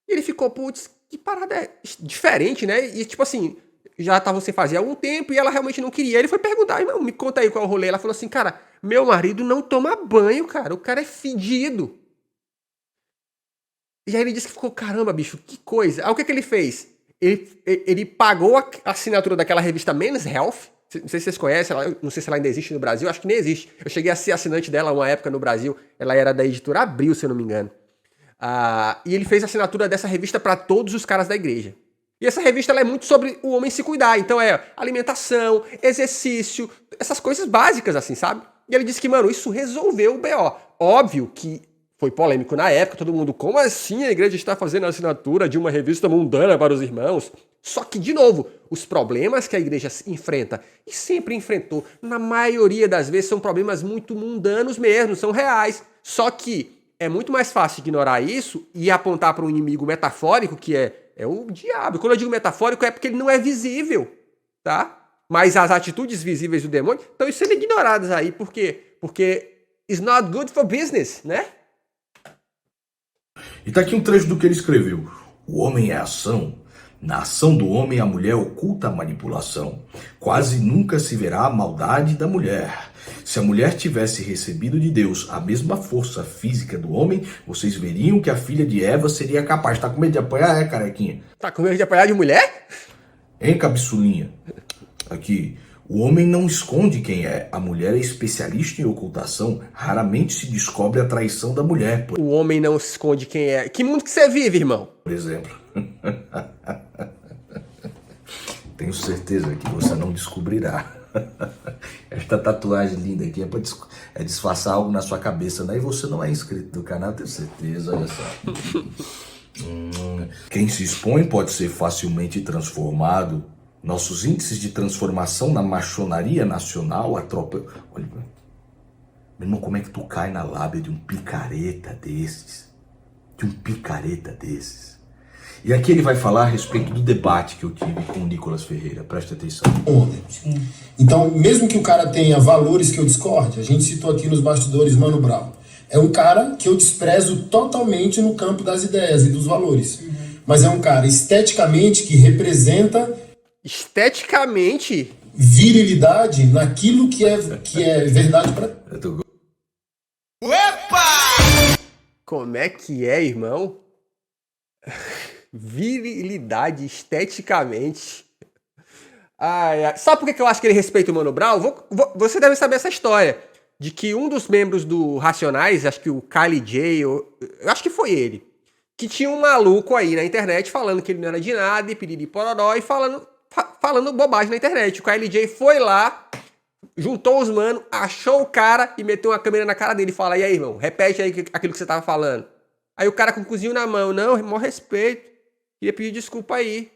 E ele ficou, putz, que parada diferente, né? E tipo assim, já estavam sem fazer há algum tempo e ela realmente não queria. Ele foi perguntar, irmão, me conta aí qual é o rolê. Ela falou assim, cara, meu marido não toma banho, cara, o cara é fedido. E aí ele disse que ficou, caramba, bicho, que coisa. Aí o que ele fez? Ele pagou a assinatura daquela revista Men's Health. Não sei se vocês conhecem, não sei se ela ainda existe no Brasil, acho que nem existe. Eu cheguei a ser assinante dela uma época no Brasil. Ela era da editora Abril, se eu não me engano. E ele fez a assinatura dessa revista para todos os caras da igreja. E essa revista ela é muito sobre o homem se cuidar. Então alimentação, exercício, essas coisas básicas assim, sabe? E ele disse que, mano, isso resolveu o BO. Óbvio que foi polêmico na época, todo mundo, como assim a igreja está fazendo a assinatura de uma revista mundana para os irmãos? Só que, de novo, os problemas que a igreja enfrenta, e sempre enfrentou, na maioria das vezes, são problemas muito mundanos mesmo, são reais. Só que é muito mais fácil ignorar isso e apontar para um inimigo metafórico, que é o diabo. Quando eu digo metafórico, é porque ele não é visível, tá? Mas as atitudes visíveis do demônio estão sendo ignoradas aí, por quê? Porque it's not good for business, né? E tá aqui um trecho do que ele escreveu. O homem é ação. Na ação do homem, a mulher oculta a manipulação. Quase nunca se verá a maldade da mulher. Se a mulher tivesse recebido de Deus a mesma força física do homem, vocês veriam que a filha de Eva seria capaz. Tá com medo de apanhar, carequinha? Tá com medo de apanhar de mulher? Hein, cabeçulinha? Aqui. O homem não esconde quem é. A mulher é especialista em ocultação. Raramente se descobre a traição da mulher, O homem não esconde quem é. Que mundo que você vive, irmão? por exemplo. Tenho certeza que você não descobrirá. Esta tatuagem linda aqui é para disfarçar algo na sua cabeça, né? E você não é inscrito no canal, tenho certeza, olha só. Quem se expõe pode ser facilmente transformado. Nossos índices de transformação na maçonaria nacional atropelam. Olha, meu irmão, como é que tu cai na lábia de um picareta desses? De um picareta desses. E aqui ele vai falar a respeito do debate que eu tive com o Nicolas Ferreira. Presta atenção. Homem. Então, mesmo que o cara tenha valores que eu discorde, a gente citou aqui nos bastidores Mano Brown, é um cara que eu desprezo totalmente no campo das ideias e dos valores. Mas é um cara esteticamente que representa Esteticamente? virilidade naquilo que é verdade para. Como é que é, irmão? Virilidade esteticamente. Ai, ai. Sabe por que eu acho que ele respeita o Mano Brown? Você deve saber essa história. De que um dos membros do Racionais, acho que o Kylie J, eu acho que foi ele, que tinha um maluco aí na internet falando que ele não era de nada e piriri pororó e falando bobagem na internet. O Kylie J foi lá, juntou os manos, achou o cara e meteu uma câmera na cara dele e fala: e aí, irmão, repete aí aquilo que você tava falando. Aí o cara com o cozinho na mão: não, irmão, respeito, queria pedir desculpa aí.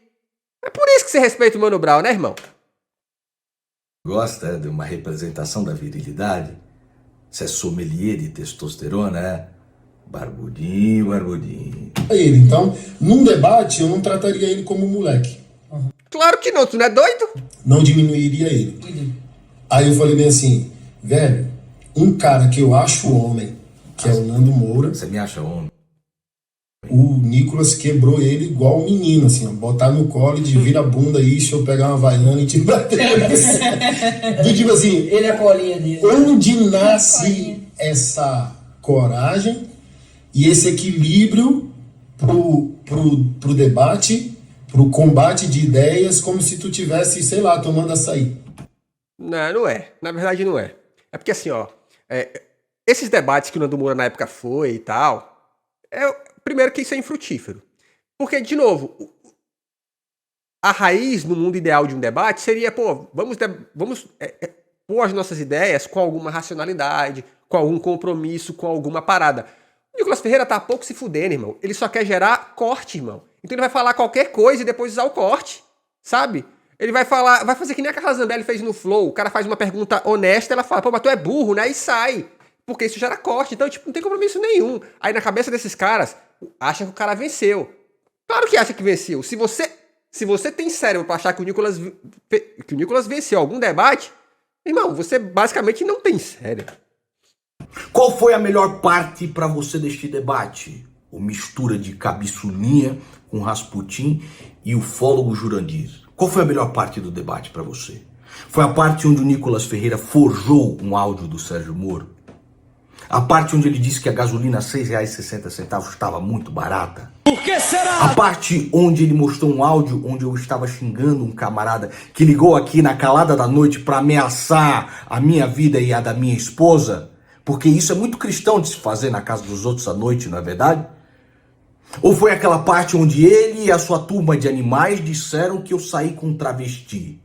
É por isso que você respeita o Mano Brown, né, irmão? Gosta de uma representação da virilidade? Você é sommelier de testosterona, é? Barbudinho. ele. Então, num debate, eu não trataria ele como moleque. Claro que não, tu não é doido? Não diminuiria ele. Aí eu falei bem assim, velho, um cara que eu acho homem, que é o Nando Moura, Você me acha homem? o Nicolas quebrou ele igual um menino, assim, ó, botar no colo e de vira a bunda aí, deixa eu pegar uma havaiana e te bater. Do tipo assim, Ele é a colinha dele. onde nasce essa coragem e esse equilíbrio pro debate, pro combate de ideias, como se tu tivesse, sei lá, tomando açaí. Não, não é. Na verdade, não é. É porque assim, ó, esses debates que o Nando Moura na época foi e tal, primeiro que isso é infrutífero. Porque, de novo, a raiz no mundo ideal de um debate seria, pô, vamos pôr as nossas ideias com alguma racionalidade, com algum compromisso, com alguma parada. O Nicolas Ferreira tá pouco se fudendo, irmão. Ele só quer gerar corte, irmão. Então ele vai falar qualquer coisa e depois usar o corte, sabe? Ele vai fazer que nem a Carla Zambelli fez no Flow. O cara faz uma pergunta honesta, ela fala, pô, mas tu é burro, né? E sai. Porque isso gera corte. Então, tipo, não tem compromisso nenhum. Aí na cabeça desses caras, acha que o cara venceu. Claro que acha que venceu. Se você tem cérebro pra achar que o Nicolas venceu algum debate, irmão, você basicamente não tem cérebro. Qual foi a melhor parte pra você deste debate? O mistura de cabeçulinha com Rasputin e o ufólogo Jurandir. Qual foi a melhor parte do debate pra você? Foi a parte onde o Nicolas Ferreira forjou um áudio do Sérgio Moro? A parte onde ele disse que a gasolina a R$ 6,60 estava muito barata? Por que será? A parte onde ele mostrou um áudio onde eu estava xingando um camarada que ligou aqui na calada da noite para ameaçar a minha vida e a da minha esposa? Porque isso é muito cristão de se fazer na casa dos outros à noite, não é verdade? Ou foi aquela parte onde ele e a sua turma de animais disseram que eu saí com um travesti?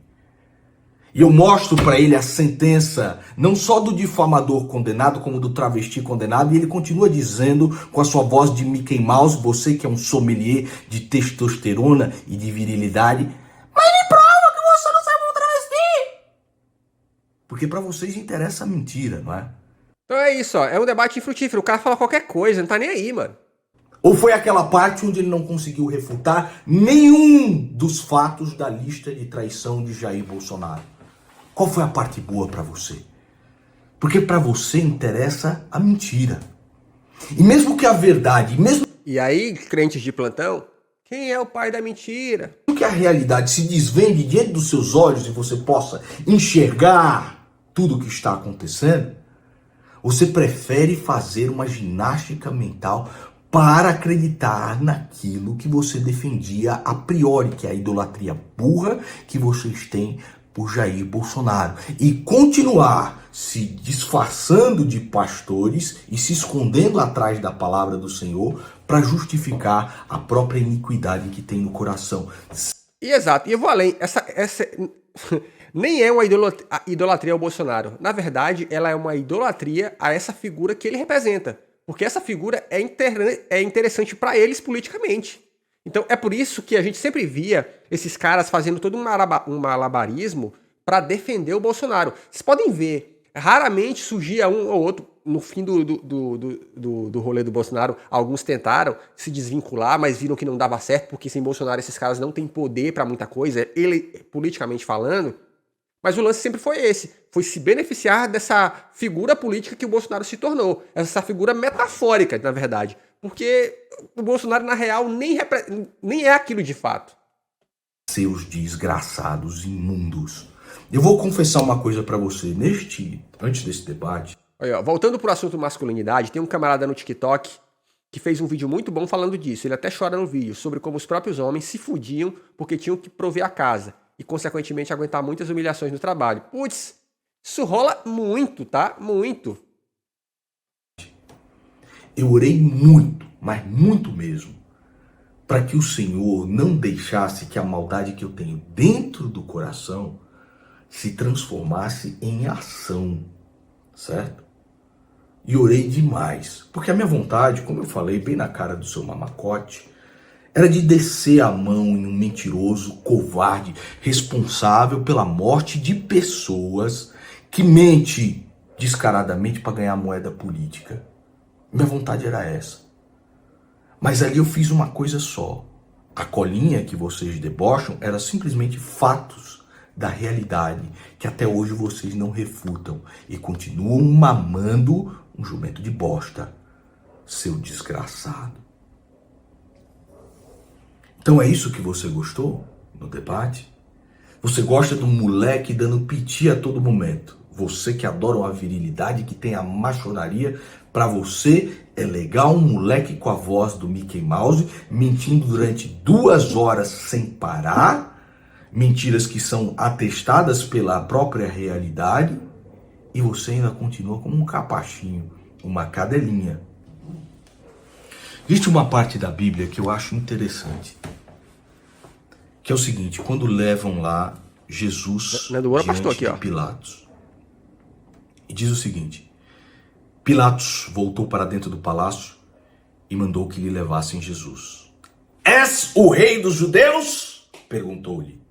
E eu mostro para ele a sentença, não só do difamador condenado, como do travesti condenado, e ele continua dizendo com a sua voz de Mickey Mouse, você que é um sommelier de testosterona e de virilidade, mas me prova que você não saiu com um travesti! Porque para vocês interessa a mentira, não é? Então é isso, ó. É um debate infrutífero. O cara fala qualquer coisa, não tá nem aí, mano. Ou foi aquela parte onde ele não conseguiu refutar nenhum dos fatos da lista de traição de Jair Bolsonaro? Qual foi a parte boa para você? Porque para você interessa a mentira. E mesmo que a verdade, mesmo E aí, crentes de plantão, quem é o pai da mentira? que a realidade se desvende diante dos seus olhos e você possa enxergar tudo o que está acontecendo, você prefere fazer uma ginástica mental para acreditar naquilo que você defendia a priori, que é a idolatria burra que vocês têm por Jair Bolsonaro e continuar se disfarçando de pastores e se escondendo atrás da palavra do Senhor para justificar a própria iniquidade que tem no coração. E exato, e eu vou além, essa nem é uma idolatria ao Bolsonaro. Na verdade, ela é uma idolatria a essa figura que ele representa. Porque essa figura é interessante para eles politicamente. Então é por isso que a gente sempre via esses caras fazendo todo um malabarismo para defender o Bolsonaro. Vocês podem ver, raramente surgia um ou outro. No fim do rolê do Bolsonaro, alguns tentaram se desvincular, mas viram que não dava certo, porque sem Bolsonaro esses caras não têm poder para muita coisa, ele politicamente falando. Mas o lance sempre foi esse, foi se beneficiar dessa figura política que o Bolsonaro se tornou, essa figura metafórica, na verdade, porque o Bolsonaro, na real, nem é aquilo de fato. Seus desgraçados imundos. Eu vou confessar uma coisa pra você, antes desse debate. Aí, ó, voltando pro assunto masculinidade, tem um camarada no TikTok que fez um vídeo muito bom falando disso, ele até chora no vídeo, sobre como os próprios homens se fudiam porque tinham que prover a casa e, consequentemente, aguentar muitas humilhações no trabalho. Putz, isso rola muito, tá? Muito. Eu orei muito, mas muito mesmo, para que o Senhor não deixasse que a maldade que eu tenho dentro do coração se transformasse em ação, certo? E orei demais, porque a minha vontade, como eu falei bem na cara do seu mamacote, era de descer a mão em um mentiroso, covarde, responsável pela morte de pessoas que mente descaradamente para ganhar moeda política. Minha vontade era essa. Mas ali eu fiz uma coisa só. A colinha que vocês debocham era simplesmente fatos da realidade que até hoje vocês não refutam e continuam mamando um jumento de bosta, seu desgraçado. Então é isso que você gostou no debate? Você gosta de um moleque dando piti a todo momento. Você que adora uma virilidade, que tem a machonaria, pra você é legal um moleque com a voz do Mickey Mouse, mentindo durante 2 horas sem parar, mentiras que são atestadas pela própria realidade, e você ainda continua como um capachinho, uma cadelinha. Existe uma parte da Bíblia que eu acho interessante, que é o seguinte: quando levam lá Jesus diante de Pilatos, e diz o seguinte: Pilatos voltou para dentro do palácio e mandou que lhe levassem Jesus. És o rei dos judeus? Perguntou-lhe.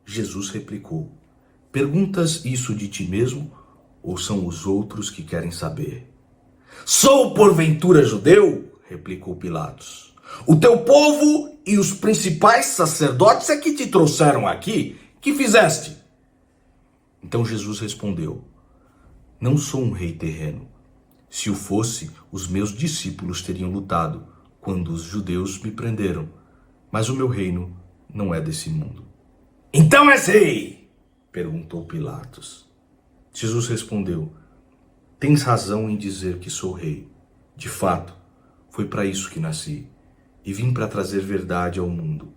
Jesus replicou: perguntas isso de ti mesmo ou são os outros que querem saber? Sou porventura judeu? Replicou Pilatos. O teu povo e os principais sacerdotes é que te trouxeram aqui. Que fizeste? Então Jesus respondeu: não sou um rei terreno. Se o fosse, os meus discípulos teriam lutado quando os judeus me prenderam. Mas o meu reino não é desse mundo. Então és rei? Perguntou Pilatos. Jesus respondeu: tens razão em dizer que sou rei. De fato, foi para isso que nasci e vim para trazer verdade ao mundo.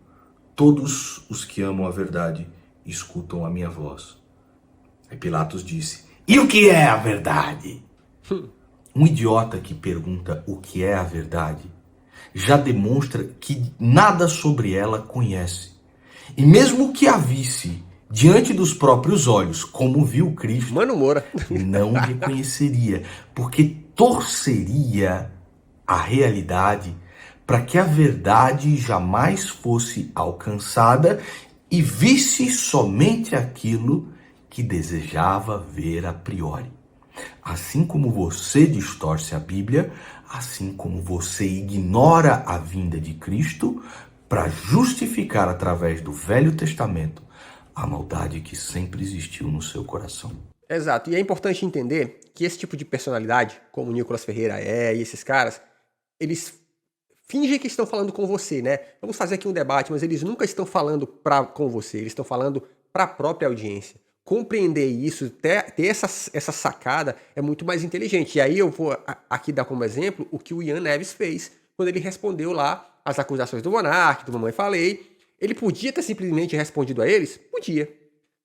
Todos os que amam a verdade escutam a minha voz. Aí Pilatos disse: e o que é a verdade? Um idiota que pergunta o que é a verdade já demonstra que nada sobre ela conhece. E mesmo que a visse diante dos próprios olhos, como viu Cristo, Mano Moura, não reconheceria, porque torceria a realidade para que a verdade jamais fosse alcançada e visse somente aquilo que desejava ver a priori. Assim como você distorce a Bíblia, assim como você ignora a vinda de Cristo para justificar através do Velho Testamento a maldade que sempre existiu no seu coração. Exato, e é importante entender que esse tipo de personalidade, como o Nicolas Ferreira e esses caras, eles fingem que estão falando com você, né? Vamos fazer aqui um debate, mas eles nunca estão falando com você, eles estão falando para a própria audiência. Compreender isso, ter essa sacada é muito mais inteligente. E aí eu vou aqui dar como exemplo o que o Ian Neves fez quando ele respondeu lá as acusações do Monark, do Mamãe Falei. Ele podia ter simplesmente respondido a eles? Podia.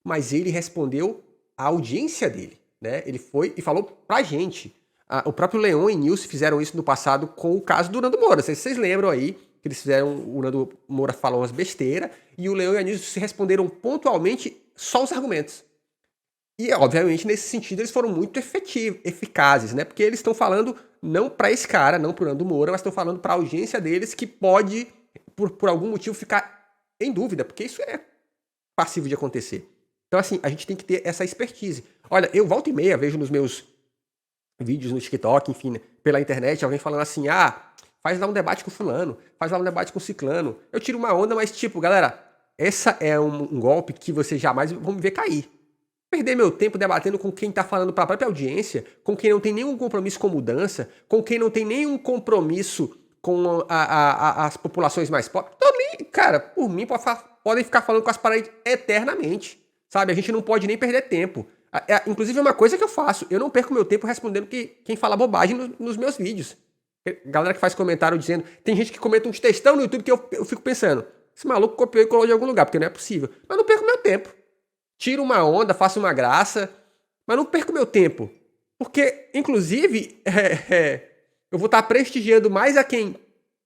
mas ele respondeu à audiência dele, né? Ele foi e falou pra gente. O próprio Leon e Nilce fizeram isso no passado com o caso do Nando Moura. Vocês lembram aí que eles fizeram, o Nando Moura falou umas besteiras e o Leon e a Nilce se responderam pontualmente só os argumentos. E, obviamente, nesse sentido, eles foram muito eficazes, né? Porque eles estão falando não para esse cara, não pro Nando Moura, mas estão falando para a audiência deles que pode, por algum motivo, ficar em dúvida, porque isso é passivo de acontecer. Então, assim, a gente tem que ter essa expertise. Olha, eu volta e meia vejo nos meus vídeos no TikTok, enfim, né, pela internet, alguém falando assim, faz lá um debate com fulano, faz lá um debate com ciclano. Eu tiro uma onda, mas tipo, galera, essa é um golpe que vocês jamais vão me ver cair. Perder meu tempo debatendo com quem tá falando para a própria audiência, com quem não tem nenhum compromisso com mudança, com quem não tem nenhum compromisso com as populações mais pobres. Cara, por mim, podem ficar falando com as paredes eternamente, sabe? A gente não pode nem perder tempo. Inclusive, é uma coisa que eu faço. Eu não perco meu tempo respondendo quem fala bobagem nos meus vídeos. Galera que faz comentário dizendo... Tem gente que comenta uns textão no YouTube que eu fico pensando... Esse maluco copiou e colou de algum lugar, porque não é possível. Mas não perco meu tempo. Tiro uma onda, faço uma graça... Mas não perco meu tempo. Porque, inclusive... eu vou estar prestigiando mais a quem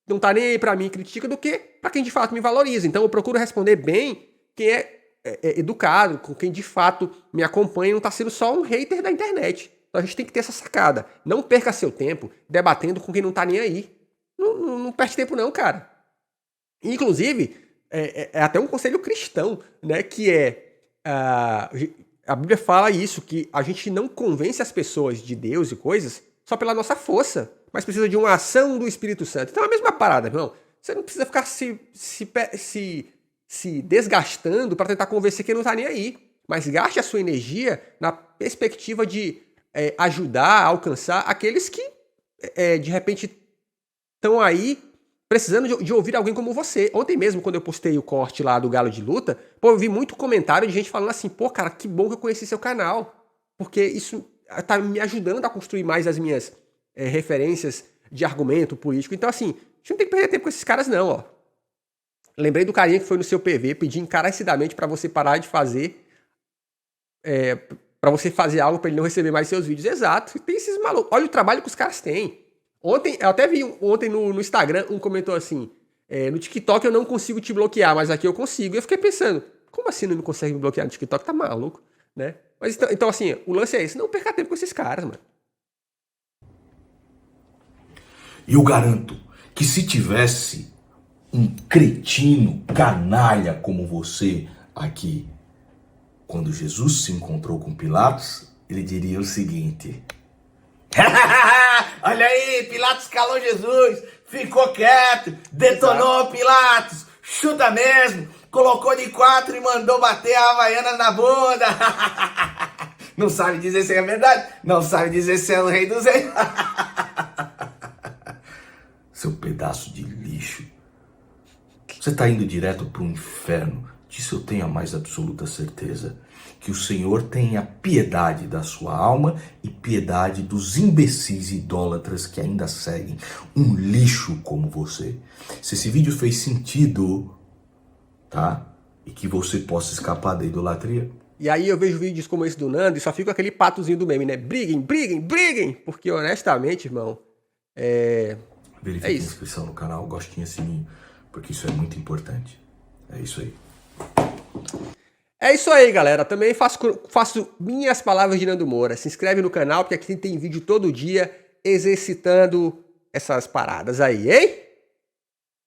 não tá nem aí pra mim e critica do que pra quem de fato me valoriza. Então eu procuro responder bem quem é educado, com quem de fato me acompanha e não tá sendo só um hater da internet. Então a gente tem que ter essa sacada. Não perca seu tempo debatendo com quem não tá nem aí. Não perde tempo não, cara. Inclusive, é até um conselho cristão, né? Que a Bíblia fala isso, que a gente não convence as pessoas de Deus e coisas só pela nossa força, mas precisa de uma ação do Espírito Santo. Então é a mesma parada, irmão. Você não precisa ficar se desgastando para tentar convencer quem não tá nem aí. Mas gaste a sua energia na perspectiva de ajudar a alcançar aqueles que, de repente, estão aí precisando de ouvir alguém como você. Ontem mesmo, quando eu postei o corte lá do Galo de Luta, eu vi muito comentário de gente falando assim, pô, cara, que bom que eu conheci seu canal, porque isso tá me ajudando a construir mais as minhas referências de argumento político. Então, assim, a gente não tem que perder tempo com esses caras, não, ó. Lembrei do carinha que foi no seu PV pedir encarecidamente para você parar de fazer... para você fazer algo para ele não receber mais seus vídeos. Exato. Tem esses malucos. Olha o trabalho que os caras têm. Ontem, eu até vi ontem no Instagram, um comentou assim, no TikTok eu não consigo te bloquear, mas aqui eu consigo. E eu fiquei pensando, como assim não me consegue me bloquear no TikTok? Tá maluco, né? Mas então assim, o lance é esse. Não perca tempo com esses caras, mano. E eu garanto que se tivesse um cretino, canalha como você aqui, quando Jesus se encontrou com Pilatos, ele diria o seguinte: olha aí, Pilatos calou Jesus, ficou quieto, detonou Pilatos, chuta mesmo, colocou de 4 e mandou bater a Havaianas na bunda. Não sabe dizer se é verdade, não sabe dizer se é o rei dos reis. Seu pedaço de lixo. Você está indo direto para o inferno. Disso eu tenho a mais absoluta certeza. Que o Senhor tenha piedade da sua alma e piedade dos imbecis idólatras que ainda seguem um lixo como você. Se esse vídeo fez sentido, tá? E que você possa escapar da idolatria. E aí eu vejo vídeos como esse do Nando e só fica aquele patozinho do meme, né? Briguem, briguem, briguem! Porque honestamente, irmão, Verifique a inscrição no canal, gostinha, sininho, porque isso é muito importante. É isso aí. É isso aí, galera. Também faço minhas palavras de Nando Moura. Se inscreve no canal, porque aqui tem vídeo todo dia exercitando essas paradas aí, hein?